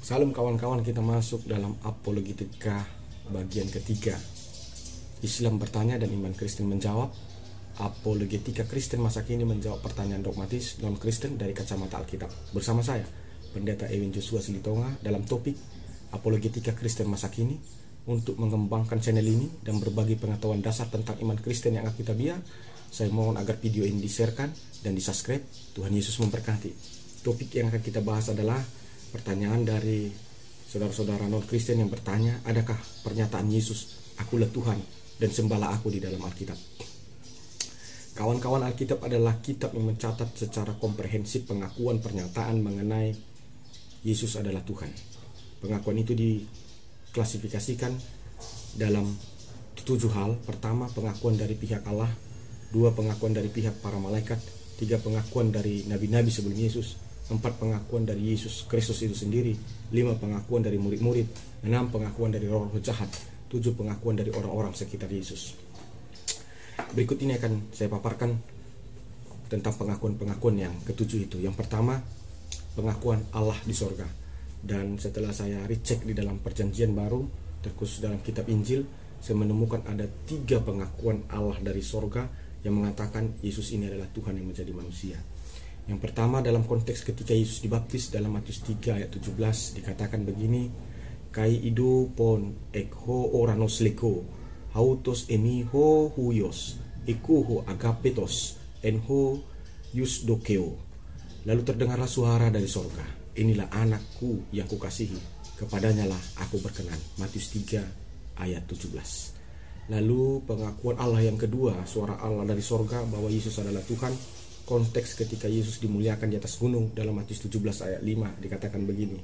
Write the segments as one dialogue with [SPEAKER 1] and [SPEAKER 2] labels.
[SPEAKER 1] Salam kawan-kawan, kita masuk dalam apologetika bagian ketiga. Islam bertanya dan iman Kristen menjawab. Apologetika Kristen masa kini menjawab pertanyaan dogmatis non-Kristen dari kacamata Alkitab. Bersama saya, Pendeta Ewin Joshua Silitonga, dalam topik Apologetika Kristen masa kini. Untuk mengembangkan channel ini dan berbagi pengetahuan dasar tentang iman Kristen yang Alkitabiah, saya mohon agar video ini di-sharekan dan di-subscribe. Tuhan Yesus memberkati. Topik yang akan kita bahas adalah pertanyaan dari saudara-saudara non-Kristen yang bertanya, adakah pernyataan Yesus, "Akulah Tuhan dan sembahlah aku" di dalam Alkitab? Kawan-kawan, Alkitab adalah kitab yang mencatat secara komprehensif pengakuan pernyataan mengenai Yesus adalah Tuhan. Pengakuan itu diklasifikasikan dalam 7 hal. Pertama, pengakuan dari pihak Allah. 2, pengakuan dari pihak para malaikat. 3, pengakuan dari nabi-nabi sebelum Yesus. 4, pengakuan dari Yesus Kristus itu sendiri. 5, pengakuan dari murid-murid. 6, pengakuan dari roh jahat. 7, pengakuan dari orang-orang sekitar Yesus. Berikut ini akan saya paparkan tentang pengakuan-pengakuan yang ketujuh itu. Yang pertama, pengakuan Allah di sorga. Dan setelah saya recheck di dalam perjanjian baru, terkhusus dalam kitab Injil, saya menemukan ada 3 pengakuan Allah dari sorga yang mengatakan Yesus ini adalah Tuhan yang menjadi manusia. Yang pertama, dalam konteks ketika Yesus dibaptis dalam Matius 3 ayat 17 dikatakan begini, "Kai ido pon ekho oranos leko, hautos emi ho huyos, iku ho agapetos, en ho yus dokeo." Lalu terdengarlah suara dari sorga, "Inilah anakku yang kukasihi, kepadanya lah aku berkenan." Matius 3 ayat 17. Lalu pengakuan Allah yang kedua, suara Allah dari sorga bahwa Yesus adalah Tuhan. Konteks ketika Yesus dimuliakan di atas gunung dalam Matius 17 ayat 5 dikatakan begini,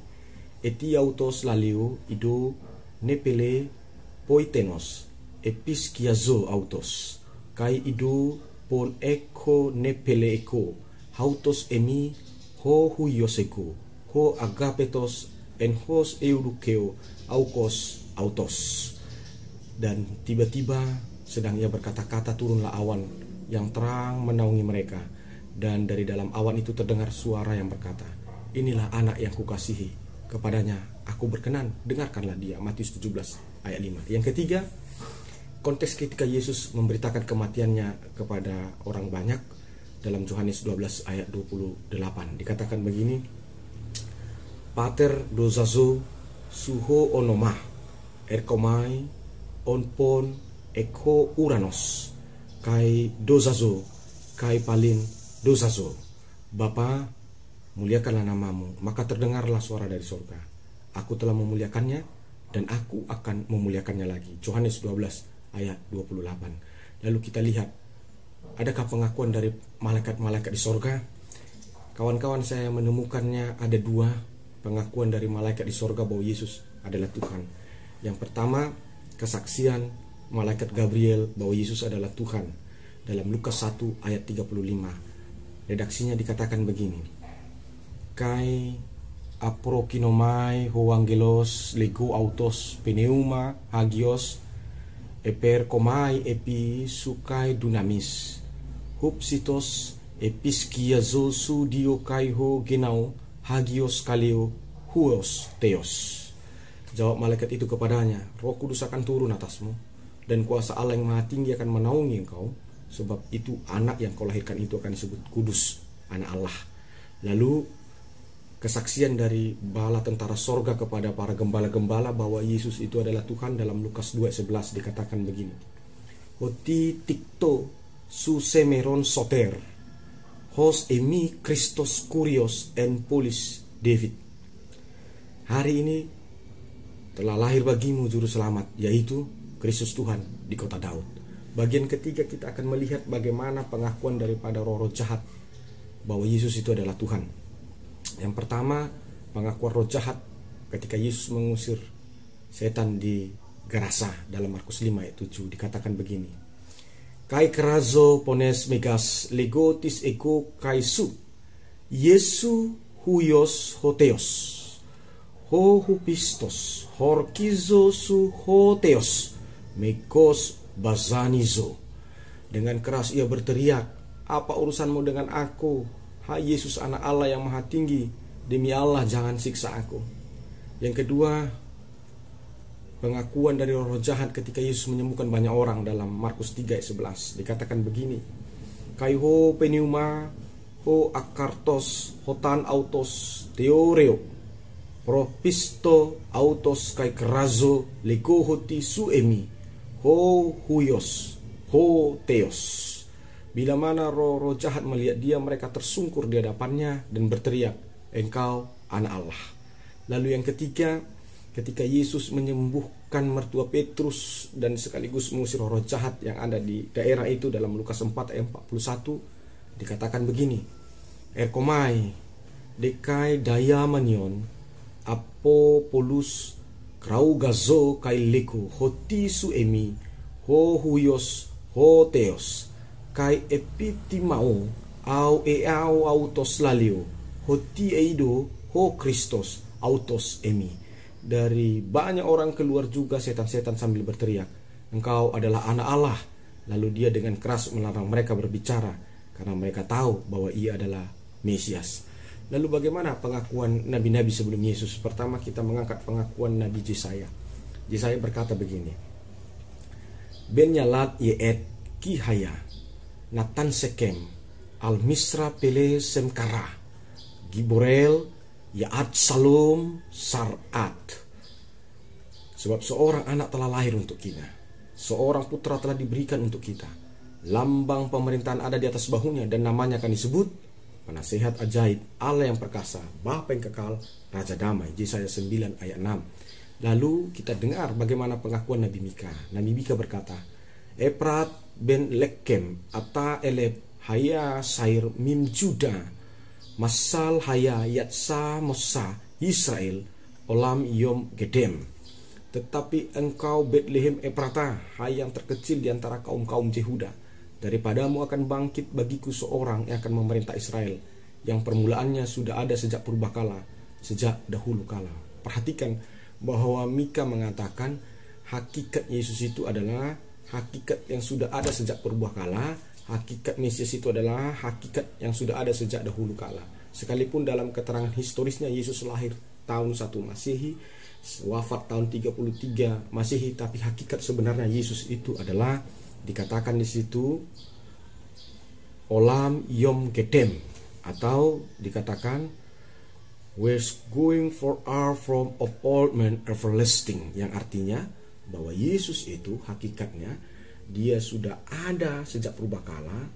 [SPEAKER 1] "Eti autos laleo ido nepele poitenos episkiazo autos, kai ido pon eko nepele eko, hautos emi ho huyoseko, ho agapetos en hos eudukeo aukos autos." Dan tiba-tiba sedang ia berkata-kata, turunlah awan yang terang menaungi mereka. Dan dari dalam awan itu terdengar suara yang berkata, "Inilah anak yang kukasihi, kepadanya aku berkenan, dengarkanlah dia." Matius 17 ayat 5. Yang ketiga, konteks ketika Yesus memberitakan kematiannya kepada orang banyak dalam Yohanes 12 ayat 28 dikatakan begini, "Pater dozazo suho onomah erkomai onpon ekho uranos kai dozazo kai palin dozazo." Bapa, muliakanlah namamu. Maka terdengarlah suara dari surga, "Aku telah memuliakannya dan aku akan memuliakannya lagi." Yohanes 12 ayat 28. Lalu kita lihat, adakah pengakuan dari malaikat-malaikat di surga? Kawan-kawan, saya menemukannya ada 2 pengakuan dari malaikat di surga bahwa Yesus adalah Tuhan. Yang pertama, kesaksian malaikat Gabriel bahwa Yesus adalah Tuhan dalam Lukas 1 ayat 35. Redaksinya dikatakan begini, "Kai aprokinomai hoangelos lego autos pneuma hagios eper komai epi sukai dunamis hupsitos episkiazo su dio kai ho genau hagios kaleo huos theos." Jawab malaikat itu kepadanya, "Roh Kudus akan turun atasmu, dan kuasa Allah yang Maha Tinggi akan menaungi engkau. Sebab itu anak yang kau lahirkan itu akan disebut kudus, anak Allah." Lalu kesaksian dari bala tentara sorga kepada para gembala-gembala bahwa Yesus itu adalah Tuhan dalam Lukas 2:11 dikatakan begini, "Hoti tikto su semeron soter, hos emi Christos kurios en polis David." Hari ini telah lahir bagimu juru selamat, yaitu Kristus Tuhan di kota Daud. Bagian ketiga kita akan melihat bagaimana pengakuan daripada roh-roh jahat bahwa Yesus itu adalah Tuhan. Yang pertama, pengakuan roh jahat ketika Yesus mengusir setan di Gerasa dalam Markus 5 ayat 7 dikatakan begini, "Kai kerazo pones megas legotis eko kaisu Yesu huyos hoteos ho hupistos horkizo su hoteos mekos bazanizo." Dengan keras ia berteriak, "Apa urusanmu dengan aku, hai Yesus anak Allah yang Maha Tinggi? Demi Allah jangan siksa aku." Yang kedua, pengakuan dari roh jahat ketika Yesus menyembuhkan banyak orang dalam Markus 3 ayat 11. Dikatakan begini, kai ho peniuma ho akartos hotan autos teoreo propisto autos kai kerazo leko hoti suemi ho huyos ho teos. Bila mana roh jahat melihat dia, mereka tersungkur di hadapannya dan berteriak, engkau anak Allah. Lalu yang ketiga, ketika Yesus menyembuhkan mertua Petrus dan sekaligus mengusir roh jahat yang ada di daerah itu dalam Lukas 4 ayat 41, dikatakan begini, erkomai dekai dayamanion apo polus krau gazo kai leku hoti suemi ho huyos ho teos kai epitimao au eau autos lalio hoti eido ho Kristos autos emi. Dari banyak orang keluar juga setan-setan sambil berteriak, engkau adalah anak Allah. Lalu dia dengan keras melarang mereka berbicara karena mereka tahu bahwa ia adalah Mesias. Lalu bagaimana pengakuan nabi-nabi sebelum Yesus? Pertama kita mengangkat pengakuan Nabi Yesaya. Yesaya berkata begini, Ben yalat yeet kihaya natan sekem al misra pele semkara giborel yaat salom sarat. Sebab seorang anak telah lahir untuk kita, seorang putra telah diberikan untuk kita, lambang pemerintahan ada di atas bahunya, dan namanya akan disebut Penasehat Ajaib, Allah yang perkasa, Bapa yang kekal, Raja Damai. Yesaya 9 ayat 6. Lalu kita dengar bagaimana pengakuan Nabi Mika. Nabi Mika berkata, Eprat ben lekem ata eleb haya sair mim juda masal haya yatsa mosa Israel olam yom gedem. Tetapi engkau Bethlehem Efrata, hai yang terkecil di antara kaum-kaum Yehuda, daripadamu akan bangkit bagiku seorang yang akan memerintah Israel, yang permulaannya sudah ada sejak purbakala, sejak dahulu kala. Perhatikan bahwa Mika mengatakan hakikat Yesus itu adalah hakikat yang sudah ada sejak purbakala, hakikat Mesias itu adalah hakikat yang sudah ada sejak dahulu kala. Sekalipun dalam keterangan historisnya Yesus lahir tahun 1 Masehi, wafat tahun 33 Masehi, tapi hakikat sebenarnya Yesus itu adalah dikatakan di situ Olam Yom Gedem, atau dikatakan we're going for our from of all men everlasting, yang artinya bahwa Yesus itu hakikatnya dia sudah ada sejak purbakala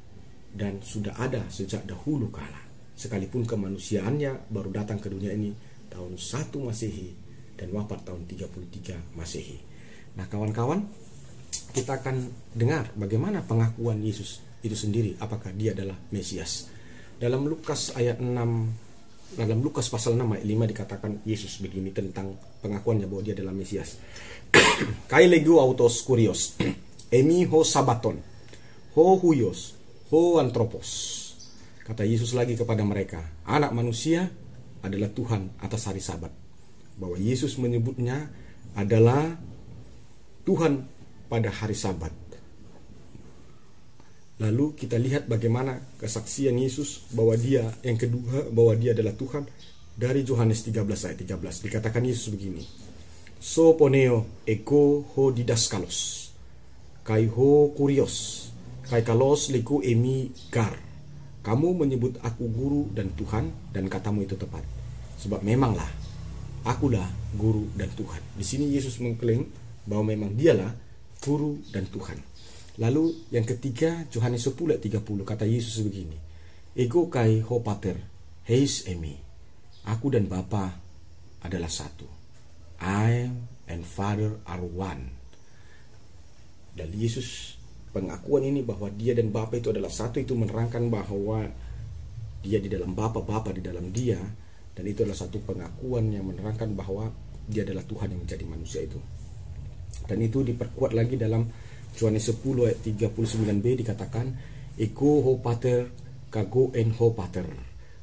[SPEAKER 1] dan sudah ada sejak dahulu kala, sekalipun kemanusiaannya baru datang ke dunia ini tahun 1 Masehi dan wafat tahun 33 Masehi. Nah kawan-kawan, kita akan dengar bagaimana pengakuan Yesus itu sendiri, apakah dia adalah Mesias. Dalam Lukas ayat 6, dalam Lukas pasal 6 ayat 5 dikatakan Yesus begini tentang pengakuannya bahwa dia adalah Mesias. Kai legu autos kurios emi ho sabaton ho huyos ho antropos. Kata Yesus lagi kepada mereka, anak manusia adalah Tuhan atas hari Sabat. Bahwa Yesus menyebutnya adalah Tuhan pada hari Sabat. Lalu kita lihat bagaimana kesaksian Yesus bahwa dia, yang kedua, bahwa dia adalah Tuhan. Dari Yohanes 13 ayat 13 dikatakan Yesus begini, so poneo ego ho didaskalos kai ho kurios kai kalos liku emi gar. Kamu menyebut aku guru dan Tuhan, dan katamu itu tepat, sebab memanglah akulah guru dan Tuhan. Di sini Yesus mengklaim bahwa memang dialah guru dan Tuhan. Lalu yang ketiga, Yohanes 10 ayat 30, kata Yesus begini, ego kai ho pater heis emi. Aku dan Bapa adalah satu. I and Father are one. Dan Yesus, pengakuan ini bahwa dia dan Bapa itu adalah satu, itu menerangkan bahwa dia di dalam Bapa, Bapa di dalam dia. Dan itu adalah satu pengakuan yang menerangkan bahwa dia adalah Tuhan yang menjadi manusia itu. Dan itu diperkuat lagi dalam Yohanes 10 ayat 39b dikatakan, Ego ho pater kago en ho pater,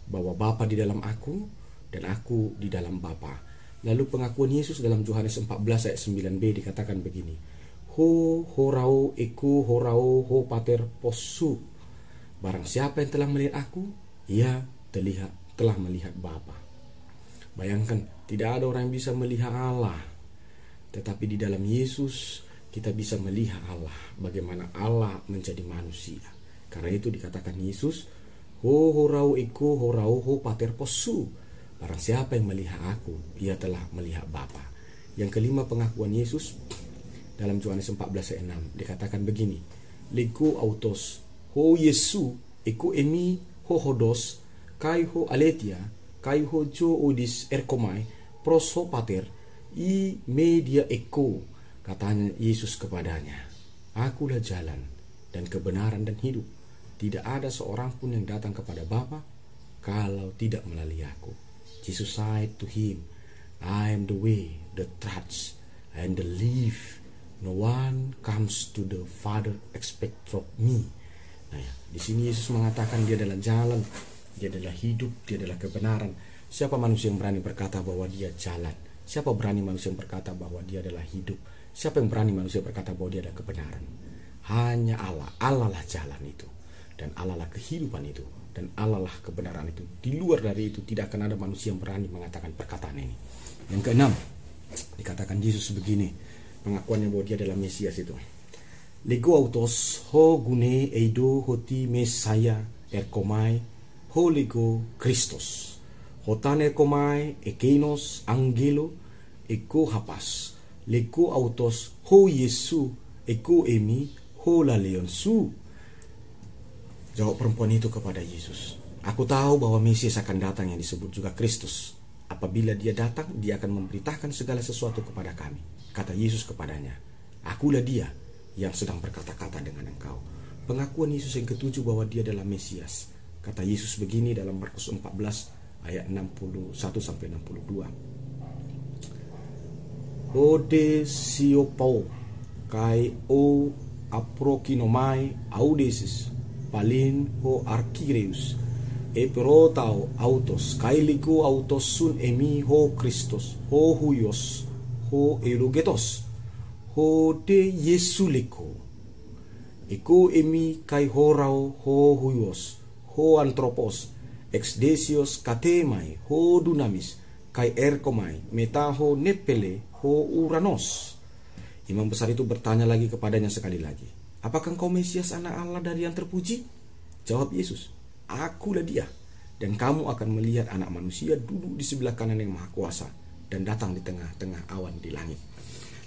[SPEAKER 1] bahwa Bapa di dalam aku dan aku di dalam Bapa. Lalu pengakuan Yesus dalam Yohanes 14 ayat 9b dikatakan begini, Ho horau ego horau ho pater posu. Barang siapa yang telah melihat aku, ia telah melihat Bapa. Bayangkan, tidak ada orang yang bisa melihat Allah. Tetapi di dalam Yesus kita bisa melihat Allah, bagaimana Allah menjadi manusia. Karena itu dikatakan Yesus, ho horau iku horau ho pater posu. Barang siapa yang melihat aku, ia telah melihat Bapa. Yang kelima, pengakuan Yesus dalam Yohanes 14 ayat 6 dikatakan begini, liku autos ho Yesu iku emi ho hodos kai ho aletia kai ho jo odis erkomai pros ho pater i media eko. Katanya Yesus kepadanya, akulah jalan dan kebenaran dan hidup. Tidak ada seorang pun yang datang kepada Bapa kalau tidak melalui aku. Jesus said to him, I am the way, the truth, and the life. No one comes to the Father except from me. Nah, di sini Yesus mengatakan dia adalah jalan, dia adalah hidup, dia adalah kebenaran. Siapa manusia yang berani berkata bahwa dia jalan? Siapa berani manusia yang berkata bahwa dia adalah hidup? Siapa yang berani manusia berkata bahwa dia adalah kebenaran? Hanya Allah. Allah lah jalan itu, dan Allah lah kehidupan itu, dan Allah lah kebenaran itu. Di luar dari itu tidak akan ada manusia yang berani mengatakan perkataan ini. Yang keenam, dikatakan Yesus begini, pengakuannya bahwa dia adalah Mesias itu. Lego autos ho gune eido hoti Mesaya erkomai ho lego Christos. Hotan erkomai ekenos angelo eko hapas. Lego autos ho Yesu eko emi ho laleon su. Jawab perempuan itu kepada Yesus, aku tahu bahwa Mesias akan datang yang disebut juga Kristus. Apabila dia datang, dia akan memberitakan segala sesuatu kepada kami. Kata Yesus kepadanya, akulah dia yang sedang berkata-kata dengan engkau. Pengakuan Yesus yang ketujuh bahwa dia adalah Mesias. Kata Yesus begini dalam Markus 14 ayat 61-62. Ode siopau kai o aprokinomai audesis palin ho arkireus eperotau autos kailiku autos sun emi ho Christos ho huios ho elogetos ho de Yesuliko eko emi kai horau ho huios ho antropos exdesios katemai ho dunamis kai erkomai metaho nepele ho uranos. Imam besar itu bertanya lagi kepadanya sekali lagi, apakah engkau Mesias anak Allah dari yang terpuji? Jawab Yesus, akulah dia, dan kamu akan melihat anak manusia duduk di sebelah kanan yang maha kuasa dan datang di tengah-tengah awan di langit.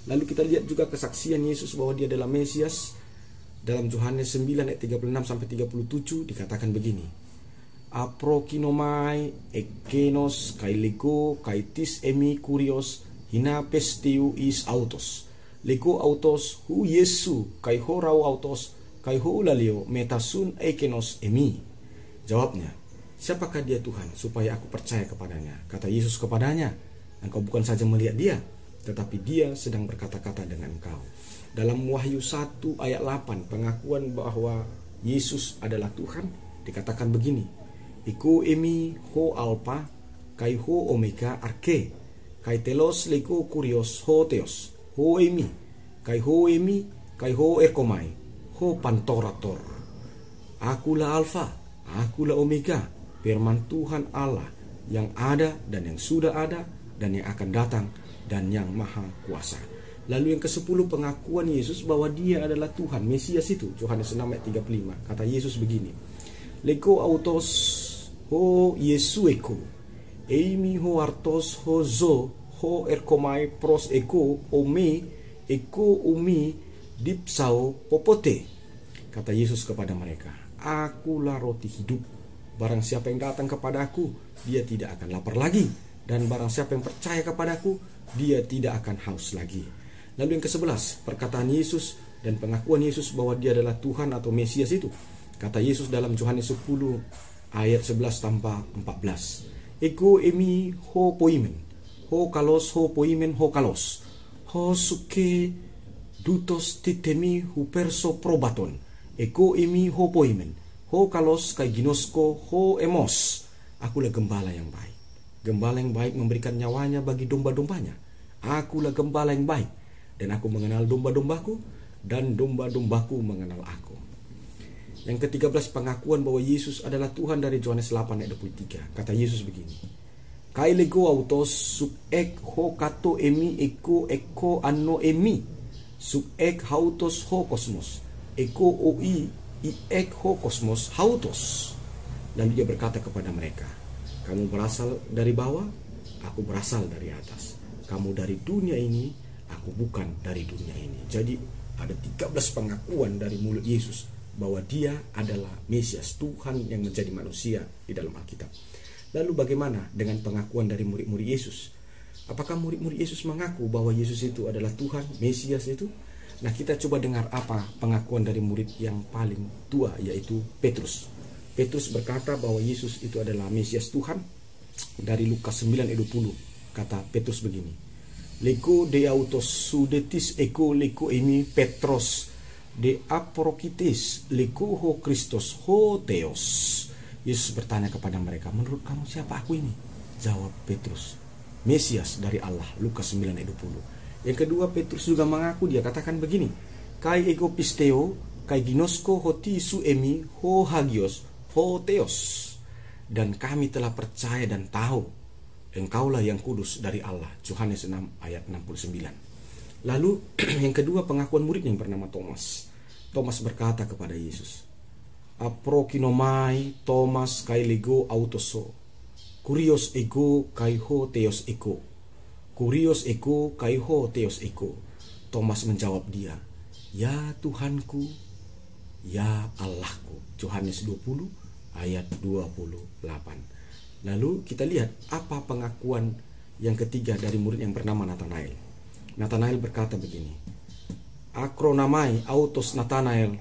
[SPEAKER 1] Lalu kita lihat juga kesaksian Yesus bahwa dia adalah Mesias. Dalam Yohanes 9 ayat 36-37 dikatakan begini, aprokinomai ekenos kailego kaitis emi kurios hina pestiu is autos lego autos hu Yesu kai horau autos kai ho lalio metasun ekenos emi. Jawabnya, siapakah dia Tuhan supaya aku percaya kepadanya? Kata Yesus kepadanya, engkau bukan saja melihat dia, tetapi dia sedang berkata-kata dengan engkau. Dalam Wahyu 1 ayat 8, pengakuan bahwa Yesus adalah Tuhan dikatakan begini, iku emi ho alpha kai ho omega arke kai telos lego kurios ho teos ho emi kai ho erkomai ho pantorator. Akulah alfa, akulah omega, firman Tuhan Allah yang ada dan yang sudah ada dan yang akan datang dan yang maha kuasa. Lalu yang ke-10, pengakuan Yesus bahwa dia adalah Tuhan, Mesias itu. Yohanes 6 ayat 35. Kata Yesus begini, lego autos ho Yesu eko eimi ho artos ho zo ho erkomai pros eko ome eko umi dipsao popote. Kata Yesus kepada mereka, akulah roti hidup. Barang siapa yang datang kepadaku, dia tidak akan lapar lagi. Dan barang siapa yang percaya kepadaku, dia tidak akan haus lagi. Lalu yang ke-11, perkataan Yesus dan pengakuan Yesus bahwa dia adalah Tuhan atau Mesias itu. Kata Yesus dalam Yohanes 10 ayat 11-14. Eko emi ho poimen, ho kalos ho poimen ho kalos, ho suke dutos titemi hu perso probaton. Eko emi ho poimen, ho kalos kai ginosko ho emos. Akulah gembala yang baik. Gembala yang baik memberikan nyawanya bagi domba-dombanya. Akulah gembala yang baik, dan aku mengenal domba-dombaku, dan domba-dombaku mengenal aku. Yang ke-13, pengakuan bahwa Yesus adalah Tuhan dari Yohanes 8 ayat 23. Kata Yesus begini, Kai lego autos sub ek ho kato emi eko anno emi sub ek hautos ho kosmos eko oi i ek ho kosmos hautos. Lalu dia berkata kepada mereka, kamu berasal dari bawah, aku berasal dari atas. Kamu dari dunia ini, aku bukan dari dunia ini. Jadi ada 13 pengakuan dari mulut Yesus bahwa dia adalah Mesias, Tuhan yang menjadi manusia di dalam Alkitab. Lalu bagaimana dengan pengakuan dari murid-murid Yesus? Apakah murid-murid Yesus mengaku bahwa Yesus itu adalah Tuhan, Mesias itu? Nah, kita coba dengar apa pengakuan dari murid yang paling tua, yaitu Petrus. Petrus berkata bahwa Yesus itu adalah Mesias Tuhan. Dari Lukas 9 ayat 20 kata Petrus begini, Leko de autos sudetis eko leko emi Petros de aprokites leko ho Kristos ho Theos. Yesus bertanya kepada mereka, menurut kamu siapa aku ini? Jawab Petrus, Mesias dari Allah. Lukas 9 ayat 20. Yang kedua, Petrus juga mengaku, dia katakan begini, kai ego pisteo kai ginosko hoti su emi ho hagios ho Theos. Dan kami telah percaya dan tahu engkaulah yang kudus dari Allah. Yohanes 6 ayat 69. Lalu yang kedua, pengakuan murid yang bernama Thomas. Thomas berkata kepada Yesus, aprokinomai Thomas kai lego autoso kurios ego kai ho Theos ego kurios ego kai ho Theos ego. Thomas menjawab dia, ya Tuhanku, ya Allahku. Yohanes 20 ayat 28. Lalu kita lihat apa pengakuan yang ketiga dari murid yang bernama Nathanael. Nathanael berkata begini, akronamai autos Nathanael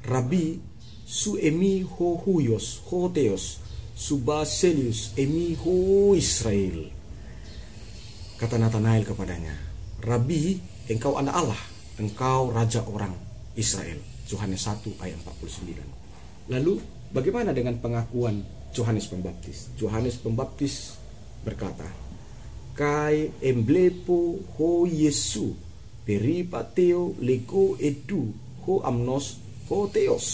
[SPEAKER 1] Rabbi su emi ho huyos ho Theos su baselius emi ho Israel. Kata Nathanael kepadanya, Rabbi, engkau anak Allah, engkau raja orang Israel. Yohanes 1 ayat 49. Lalu bagaimana dengan pengakuan Yohanes Pembaptis? Yohanes Pembaptis berkata, kai emblepo ho Yesu peripateo leko edu ho amnos ho Theos.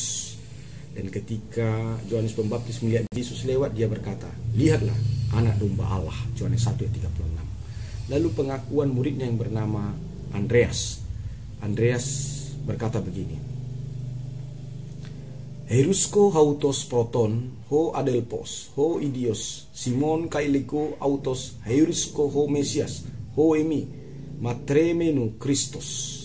[SPEAKER 1] Dan ketika Yohanes Pembaptis melihat Yesus lewat, dia berkata, lihatlah anak domba Allah. Yohanes 1 ayat 36. Lalu pengakuan muridnya yang bernama Andreas. Andreas berkata begini, Herusko hautos proton ho adelpos ho idios Simon kailiko autos Herusko ho Mesias ho emi matremenu Kristos.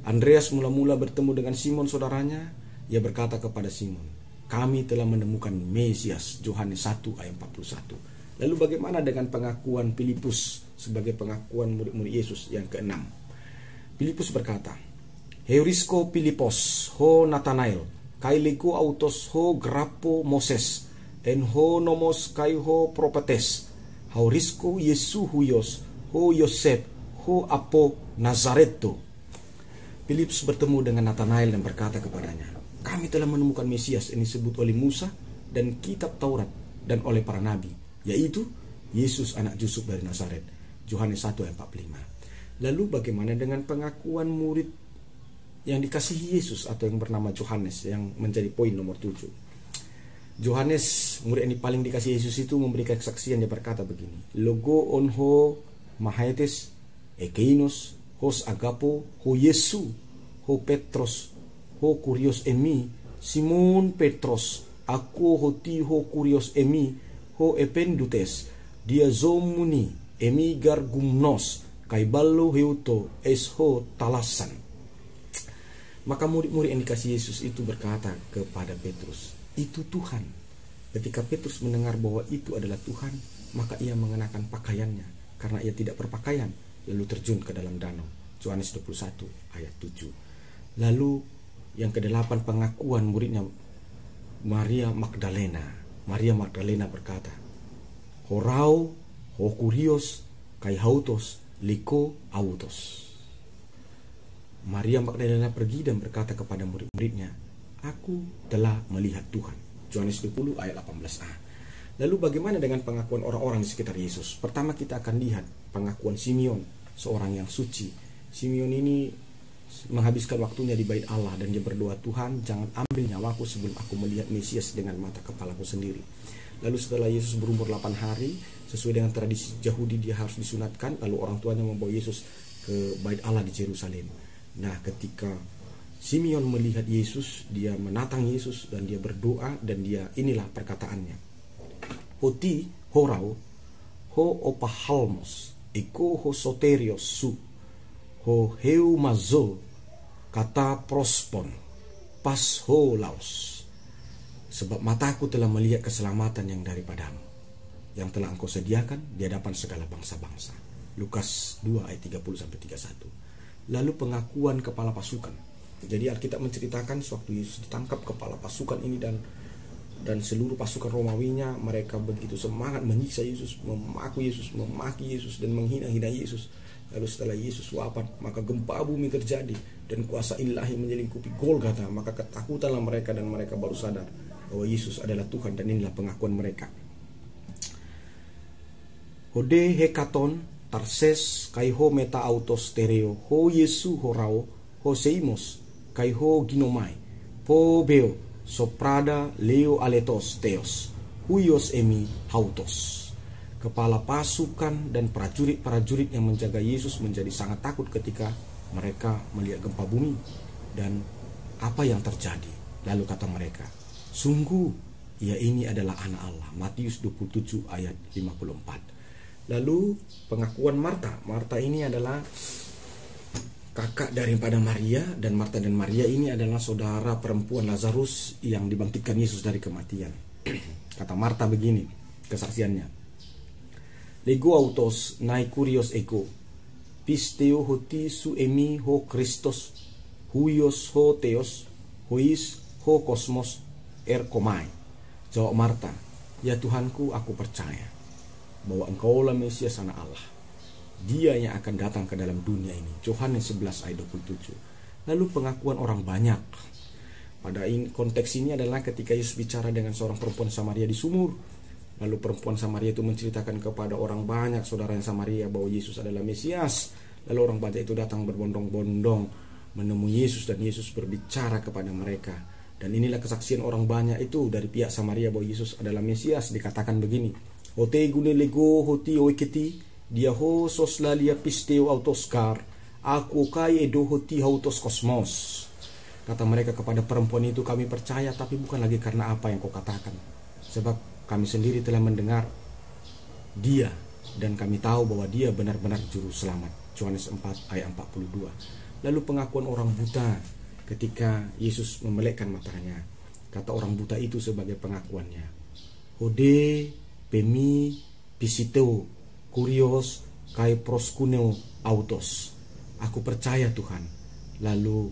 [SPEAKER 1] Andreas mula-mula bertemu dengan Simon saudaranya. Ia berkata kepada Simon, kami telah menemukan Mesias. Yohanes 1 ayat 41. Lalu bagaimana dengan pengakuan Filipus sebagai pengakuan murid-murid Yesus yang keenam? Filipus berkata, Heurisko Filipos ho Nathanael kai leko autos ho grapo Moses en ho nomos kai ho propetes haurisko Yesu huyos ho Yosef ho apo Nazareto. Filipus bertemu dengan Nathanael dan berkata kepadanya, kami telah menemukan Mesias yang disebut oleh Musa dan kitab Taurat dan oleh para nabi, yaitu Yesus anak Yusuf dari Nazaret. Yohanes 1 ayat 45. Lalu bagaimana dengan pengakuan murid yang dikasihi Yesus atau yang bernama Yohanes, yang menjadi poin nomor 7? Yohanes, murid yang paling dikasihi Yesus itu, memberikan kesaksian. Dia berkata begini, logo onho mahetes ekeinos hos agapo ho Yesu ho Petros ho kurios emi Simon Petros aku hoti ho kurios emi ho ependutes dia zomuni emi gargumnos kai ballo heuto es ho talasan. Maka murid-murid yang dikasih Yesus itu berkata kepada Petrus, itu Tuhan. Ketika Petrus mendengar bahwa itu adalah Tuhan, maka ia mengenakan pakaiannya karena ia tidak berpakaian, lalu terjun ke dalam danau. Yohanes 21 ayat 7. Lalu yang kedelapan, pengakuan muridnya Maria Magdalena. Maria Magdalena berkata, Horau ho kurios kai hautos liko autos. Maria Magdalena pergi dan berkata kepada murid-muridnya, aku telah melihat Tuhan. Yohanes 20 ayat 18a. Lalu bagaimana dengan pengakuan orang-orang di sekitar Yesus? Pertama kita akan lihat pengakuan Simeon, seorang yang suci. Simeon ini menghabiskan waktunya di bait Allah dan dia berdoa, Tuhan jangan ambil nyawaku sebelum aku melihat Mesias dengan mata kepalaku sendiri. Lalu setelah Yesus berumur 8 hari, sesuai dengan tradisi Yahudi dia harus disunatkan, lalu orang tuanya membawa Yesus ke Bait Allah di Yerusalem. Nah, ketika Simeon melihat Yesus, dia menatang Yesus dan dia berdoa, dan dia, inilah perkataannya. Oti horau ho opahalmos eko ho soterios su ho heu mazo kata prospon pas ho laos. Sebab mataku telah melihat keselamatan yang daripadamu, yang telah engkau sediakan di hadapan segala bangsa-bangsa. Lukas 2 ayat 30-31. Lalu pengakuan kepala pasukan. Jadi Alkitab menceritakan sewaktu Yesus ditangkap, kepala pasukan ini dan seluruh pasukan Romawinya, mereka begitu semangat menyiksa Yesus, memaki Yesus dan menghina-hina Yesus. Lalu setelah Yesus wafat, maka gempa bumi terjadi dan kuasa ilahi menyelingkupi Golgota. Maka ketakutanlah mereka dan mereka baru sadar bahwa Yesus adalah Tuhan, dan inilah pengakuan mereka. Hode hekaton tarses kaiho meta autos tereo ho Yesu horao ho seimos kaiho ginomai po beo soprada leo aletos teos huyos emi hautos. Kepala pasukan dan prajurit-prajurit yang menjaga Yesus menjadi sangat takut ketika mereka melihat gempa bumi dan apa yang terjadi. Lalu kata mereka, sungguh ia ini adalah anak Allah. Matius 27 ayat 54. Lalu pengakuan Marta. Marta ini adalah kakak daripada Maria, dan Marta dan Maria ini adalah saudara perempuan Lazarus yang dibangkitkan Yesus dari kematian. Kata Marta begini kesaksiannya. Lego autos nai kurios ego pisteo hoti su emi ho Kristos huios ho theos huis ho kosmos komai. Jawab Marta, ya Tuhanku, aku percaya bahwa engkaulah Mesias anak Allah, dia yang akan datang ke dalam dunia ini. Yohanes 11 ayat 27. Lalu pengakuan orang banyak. Pada konteks ini adalah ketika Yesus bicara dengan seorang perempuan Samaria di sumur. Lalu perempuan Samaria itu menceritakan kepada orang banyak, saudaranya Samaria, bahwa Yesus adalah Mesias. Lalu orang banyak itu datang berbondong-bondong menemui Yesus, dan Yesus berbicara kepada mereka. Dan inilah kesaksian orang banyak itu dari pihak Samaria bahwa Yesus adalah Mesias. Dikatakan begini, Ote gune lego hoti oiketi dia ho soslalia pisteo autoskar aku kai edo hoti autos kosmos. Kata mereka kepada perempuan itu, kami percaya tapi bukan lagi karena apa yang kau katakan, sebab kami sendiri telah mendengar dia dan kami tahu bahwa dia benar-benar juru selamat. Yohanes 4 ayat 42. Lalu pengakuan orang buta ketika Yesus memelekkan matanya. Kata orang buta itu sebagai pengakuannya, Hode pemi pisiteo kurios kai proskuneo autos. Aku percaya Tuhan. Lalu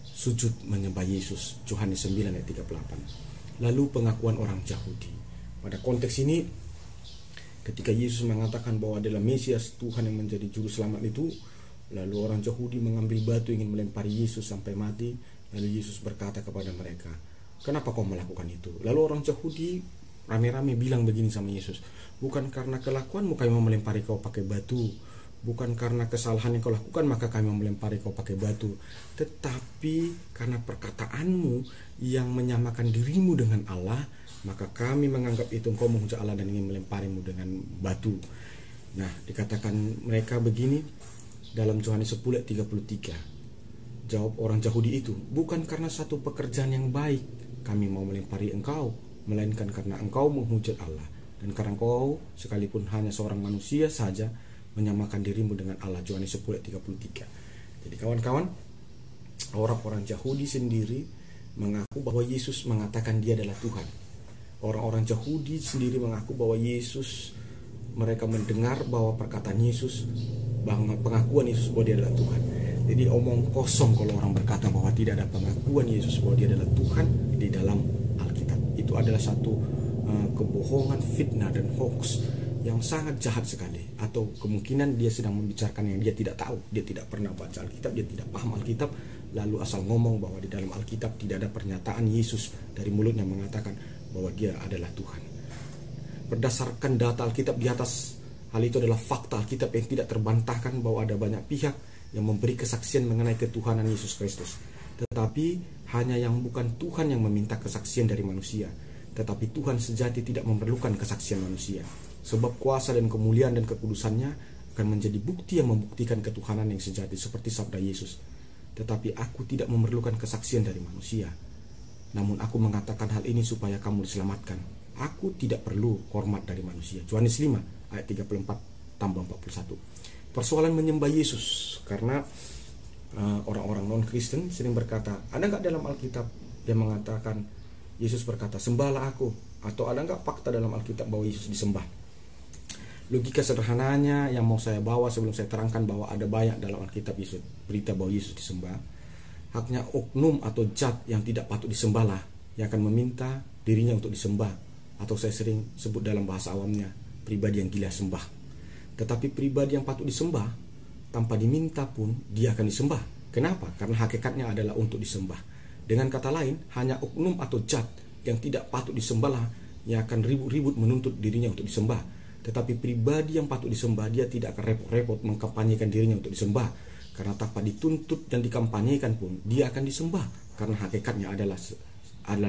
[SPEAKER 1] sujud menyembah Yesus. Yohanes 9 ayat 38. Lalu pengakuan orang Yahudi. Pada konteks ini, ketika Yesus mengatakan bahwa adalah Mesias, Tuhan yang menjadi juru selamat itu, lalu orang Yahudi mengambil batu ingin melempari Yesus sampai mati. Lalu Yesus berkata kepada mereka, kenapa kau melakukan itu? Lalu orang Yahudi rame-rame bilang begini sama Yesus, bukan karena kelakuanmu kami mau melempari kau pakai batu, bukan karena kesalahan yang kau lakukan maka kami mau melempari kau pakai batu, tetapi karena perkataanmu yang menyamakan dirimu dengan Allah, maka kami menganggap itu engkau menghujat Allah dan ingin melemparimu dengan batu. Nah, dikatakan mereka begini dalam Yohanes 10 ayat 33. Jawab orang Yahudi itu, bukan karena satu pekerjaan yang baik kami mau melempari engkau, melainkan karena engkau menghujat Allah, dan karena engkau sekalipun hanya seorang manusia saja menyamakan dirimu dengan Allah. Yohanes 10 ayat 33. Jadi kawan-kawan, orang-orang Yahudi sendiri mengaku bahwa Yesus mengatakan dia adalah Tuhan. Orang-orang Yahudi sendiri mengaku bahwa Yesus, mereka mendengar bahwa perkataan Yesus, pengakuan Yesus bahwa dia adalah Tuhan. Jadi omong kosong kalau orang berkata bahwa tidak ada pengakuan Yesus bahwa dia adalah Tuhan di dalam Alkitab. Itu adalah satu kebohongan, fitnah dan hoax yang sangat jahat sekali. Atau kemungkinan dia sedang membicarakan yang dia tidak tahu. Dia tidak pernah baca Alkitab, dia tidak paham Alkitab, lalu asal ngomong bahwa di dalam Alkitab tidak ada pernyataan Yesus dari mulutnya mengatakan bahwa dia adalah Tuhan. Berdasarkan data Alkitab di atas, hal itu adalah fakta Alkitab yang tidak terbantahkan bahwa ada banyak pihak yang memberi kesaksian mengenai ketuhanan Yesus Kristus. Tetapi hanya yang bukan Tuhan yang meminta kesaksian dari manusia. Tetapi Tuhan sejati tidak memerlukan kesaksian manusia. Sebab kuasa dan kemuliaan dan kekudusannya akan menjadi bukti yang membuktikan ketuhanan yang sejati, seperti sabda Yesus. Tetapi aku tidak memerlukan kesaksian dari manusia. Namun aku mengatakan hal ini supaya kamu diselamatkan. Aku tidak perlu hormat dari manusia. Yohanes 5 ayat 34 tambah 41. Persoalan menyembah Yesus. Karena orang-orang non-Kristen sering berkata, ada nggak dalam Alkitab yang mengatakan Yesus berkata, sembahlah aku? Atau ada nggak fakta dalam Alkitab bahwa Yesus disembah? Logika sederhananya yang mau saya bawa sebelum saya terangkan bahwa ada banyak dalam Alkitab Yesus berita bahwa Yesus disembah. Haknya oknum atau zat yang tidak patut disembahlah yang akan meminta dirinya untuk disembah, atau saya sering sebut dalam bahasa awamnya, pribadi yang gila sembah. Tetapi pribadi yang patut disembah, tanpa diminta pun dia akan disembah. Kenapa? Karena hakikatnya adalah untuk disembah. Dengan kata lain, hanya oknum atau zat yang tidak patut disembahlah yang akan ribut-ribut menuntut dirinya untuk disembah. Tetapi pribadi yang patut disembah, dia tidak akan repot-repot mengkampanyekan dirinya untuk disembah. Karena tanpa dituntut dan dikampanyekan pun, dia akan disembah. Karena hakikatnya adalah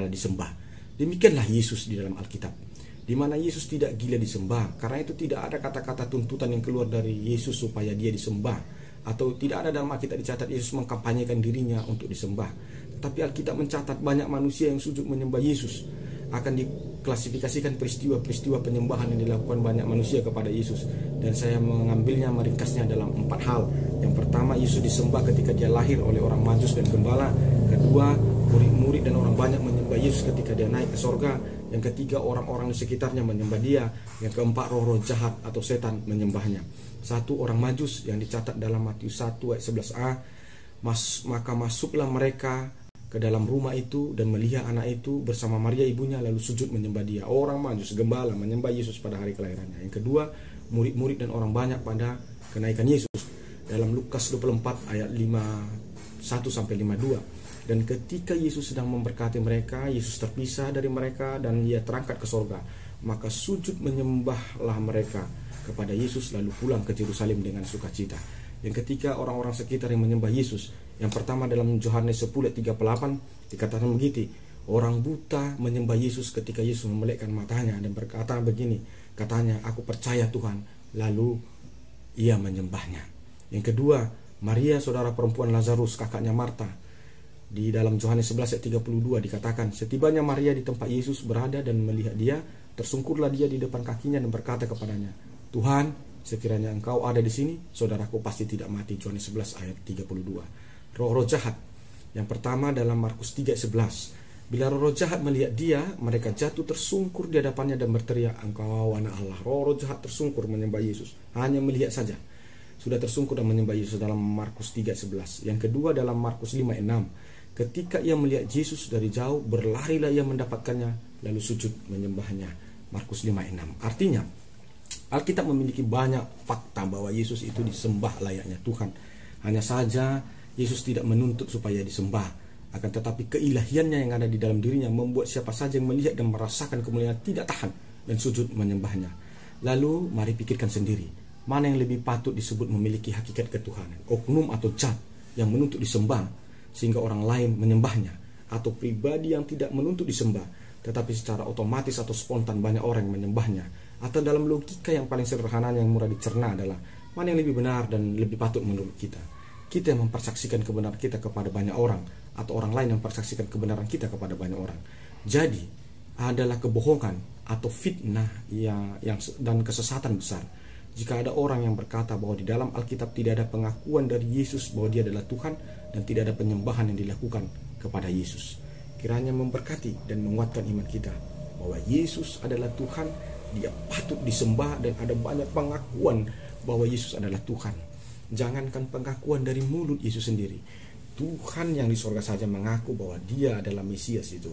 [SPEAKER 1] disembah. Demikianlah Yesus di dalam Alkitab, di mana Yesus tidak gila disembah. Karena itu tidak ada kata-kata tuntutan yang keluar dari Yesus supaya dia disembah. Atau tidak ada dalam Alkitab dicatat Yesus mengkampanyekan dirinya untuk disembah. Tetapi Alkitab mencatat banyak manusia yang sujud menyembah Yesus. Akan diklasifikasikan peristiwa-peristiwa penyembahan yang dilakukan banyak manusia kepada Yesus. Dan saya mengambilnya, meringkasnya dalam 4 hal. Yang pertama, Yesus disembah ketika dia lahir oleh orang Majus dan gembala. Kedua, murid-murid dan orang banyak menyembah Yesus ketika dia naik ke sorga. Yang ketiga, orang-orang di sekitarnya menyembah dia. Yang keempat, roh-roh jahat atau setan menyembahnya. 1. Orang Majus yang dicatat dalam Matius 1 ayat 11a. Maka masuklah mereka ke dalam rumah itu dan melihat anak itu bersama Maria ibunya, lalu sujud menyembah dia. Orang Majus, gembala, menyembah Yesus pada hari kelahirannya. Yang kedua, murid-murid dan orang banyak pada kenaikan Yesus dalam Lukas 24 ayat 51-52. Dan ketika Yesus sedang memberkati mereka, Yesus terpisah dari mereka dan ia terangkat ke sorga. Maka sujud menyembahlah mereka kepada Yesus, lalu pulang ke Yerusalem dengan sukacita. Yang ketiga, orang-orang sekitar yang menyembah Yesus. Yang pertama dalam Yohanes 10 ayat 38 dikatakan begitu. Orang buta menyembah Yesus ketika Yesus memelekkan matanya dan berkata begini, katanya, aku percaya Tuhan. Lalu ia menyembahnya. Yang kedua, Maria saudara perempuan Lazarus, kakaknya Marta. Di dalam Yohanes 11 ayat 32 dikatakan, setibanya Maria di tempat Yesus berada dan melihat dia, tersungkurlah dia di depan kakinya dan berkata kepadanya, Tuhan, sekiranya engkau ada di sini, saudaraku pasti tidak mati. Yohanes 11 ayat 32. Roh-roh jahat. Yang pertama dalam Markus 3:11. Bila roh-roh jahat melihat dia, mereka jatuh tersungkur di hadapannya dan berteriak, engkau anak Allah. Roh-roh jahat tersungkur menyembah Yesus. Hanya melihat saja sudah tersungkur dan menyembah Yesus dalam Markus 3:11. Yang kedua dalam Markus 5:6. Ketika ia melihat Yesus dari jauh, berlarilah ia mendapatkannya, lalu sujud menyembahnya. Markus 5:6. Artinya, Alkitab memiliki banyak fakta bahwa Yesus itu disembah layaknya Tuhan. Hanya saja Yesus tidak menuntut supaya disembah, akan tetapi keilahiannya yang ada di dalam dirinya membuat siapa saja yang melihat dan merasakan kemuliaan tidak tahan dan sujud menyembahnya. Lalu mari pikirkan sendiri, mana yang lebih patut disebut memiliki hakikat ketuhanan, oknum atau zat yang menuntut disembah sehingga orang lain menyembahnya, atau pribadi yang tidak menuntut disembah tetapi secara otomatis atau spontan banyak orang yang menyembahnya. Atau dalam logika yang paling sederhana yang mudah dicerna adalah mana yang lebih benar dan lebih patut menurut kita. Kita yang mempersaksikan kebenaran kita kepada banyak orang, atau orang lain yang mempersaksikan kebenaran kita kepada banyak orang. Jadi adalah kebohongan atau fitnah dan kesesatan besar jika ada orang yang berkata bahwa di dalam Alkitab tidak ada pengakuan dari Yesus bahwa dia adalah Tuhan, dan tidak ada penyembahan yang dilakukan kepada Yesus. Kiranya memberkati dan menguatkan iman kita bahwa Yesus adalah Tuhan, dia patut disembah, dan ada banyak pengakuan bahwa Yesus adalah Tuhan. Jangankan pengakuan dari mulut Yesus sendiri, Tuhan yang di sorga saja mengaku bahwa dia adalah Mesias itu.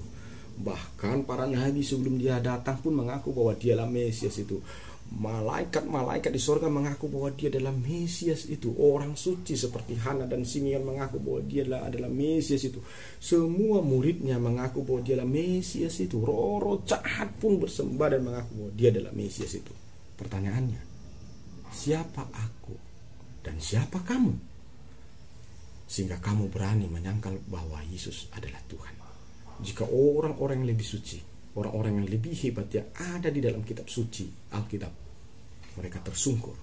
[SPEAKER 1] Bahkan para nabi sebelum dia datang pun mengaku bahwa dia adalah Mesias itu. Malaikat-malaikat di sorga mengaku bahwa dia adalah Mesias itu. Orang suci seperti Hana dan Simeon mengaku bahwa dia adalah Mesias itu. Semua muridnya mengaku bahwa dia adalah Mesias itu. Roh-roh jahat pun bersembah dan mengaku bahwa dia adalah Mesias itu. Pertanyaannya, siapa aku dan siapa kamu sehingga kamu berani menyangkal bahwa Yesus adalah Tuhan? Jika orang-orang yang lebih suci, orang-orang yang lebih hebat yang ada di dalam kitab suci Alkitab mereka tersungkur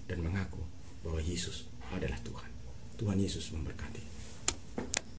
[SPEAKER 1] dan mengaku bahwa Yesus adalah Tuhan. Tuhan Yesus memberkati.